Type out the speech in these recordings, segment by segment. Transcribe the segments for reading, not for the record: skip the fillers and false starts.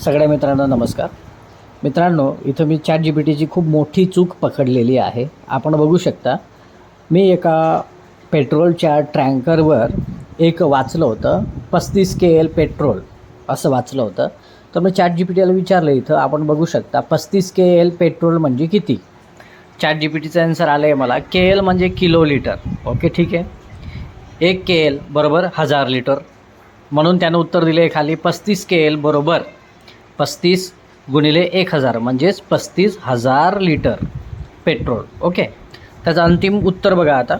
सगळ्या मित्रांना नमस्कार. मित्रांनो, इथं मी ChatGPTची खूप मोठी चूक पकडलेली आहे. आपण बघू शकता, मी एका पेट्रोलच्या टँकरवर एक वाचलं होतं 35 KL पेट्रोल असं वाचलं होतं. तर मी ChatGPTला विचारलं, इथं आपण बघू शकता 35 KL पेट्रोल म्हणजे किती. ChatGPTचं आन्सर आलं आहे मला, KL म्हणजे किलो लिटर. ओके, ठीक आहे. 1 KL बरोबर 1000 लिटर. म्हणून त्यानं उत्तर दिले आहे खाली 35 KL बरोबर 35 गुणिले 1000 म्हणजेच 35,000 लिटर पेट्रोल. ओके, त्याचं अंतिम उत्तर बघा आता.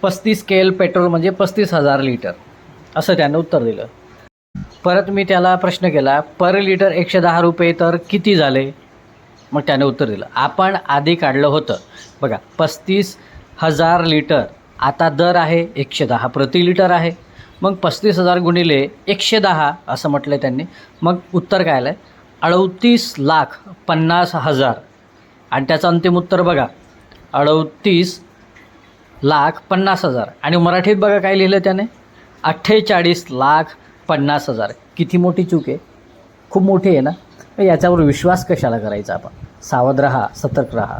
35 KL पेट्रोल म्हणजे 35,000 लिटर असं त्यानं उत्तर दिलं. परत मी त्याला प्रश्न केला, पर लिटर 110 रुपये तर किती झाले. मग त्याने उत्तर दिलं. आपण आधी काढलं होतं बघा 35,000 लिटर, आता दर आहे 110 प्रति लिटर आहे. मग 35,000 गुणिले 110 असं म्हटलं आहे त्यांनी. मग उत्तर काय आलं आहे 38,50,000 आणि त्याचं अंतिम उत्तर बघा 38,50,000 आणि मराठीत बघा काय लिहिलं त्याने 48,50,000. किती मोठी चूक आहे, खूप मोठी आहे ना. याच्यावर विश्वास कशाला करायचा. आपण सावध राहा, सतर्क राहा.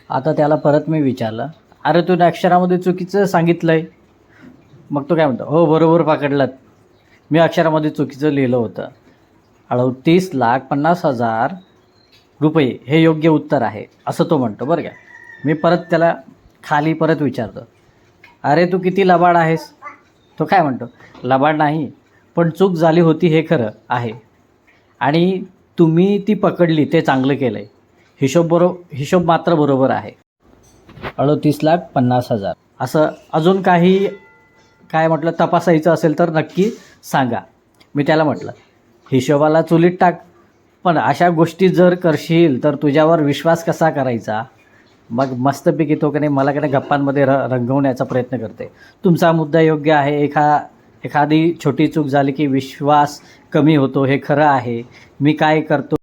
आता त्याला परत मी विचारलं, अरे तू अक्षरामध्ये चुकीचं सांगितलं आहे. मग तो काय म्हणतो, हो बरोबर पकडलात, मी अक्षरामध्ये चुकीचं लिहिलं होतं. 38,50,000 रुपये हे योग्य उत्तर आहे असं तो म्हणतो बरं का. मी परत त्याला खाली परत विचारतो, अरे तू किती लबाड आहेस. तो काय म्हणतो, लबाड नाही, पण चूक झाली होती हे खरं आहे आणि तुम्ही ती पकडली ते चांगलं केलं आहे. हिशोब मात्र बरोबर आहे. 38,50,000 असं अजून काही काय म्हटलं तपासायचं असेल तर नक्की सांगा. मी त्याला म्हटलं, हिशोबाला चुलीत टाक, पण अशा गोष्टी जर करशील तर तुझ्यावर विश्वास कसा करायचा. मग मस्तपैकी तो की नाही मला की नाही गप्पांमध्ये रंगवण्याचा प्रयत्न करते. तुमचा मुद्दा योग्य आहे. एखादी छोटी चूक झाली की विश्वास कमी होतो हे खरं आहे. मी काय करतो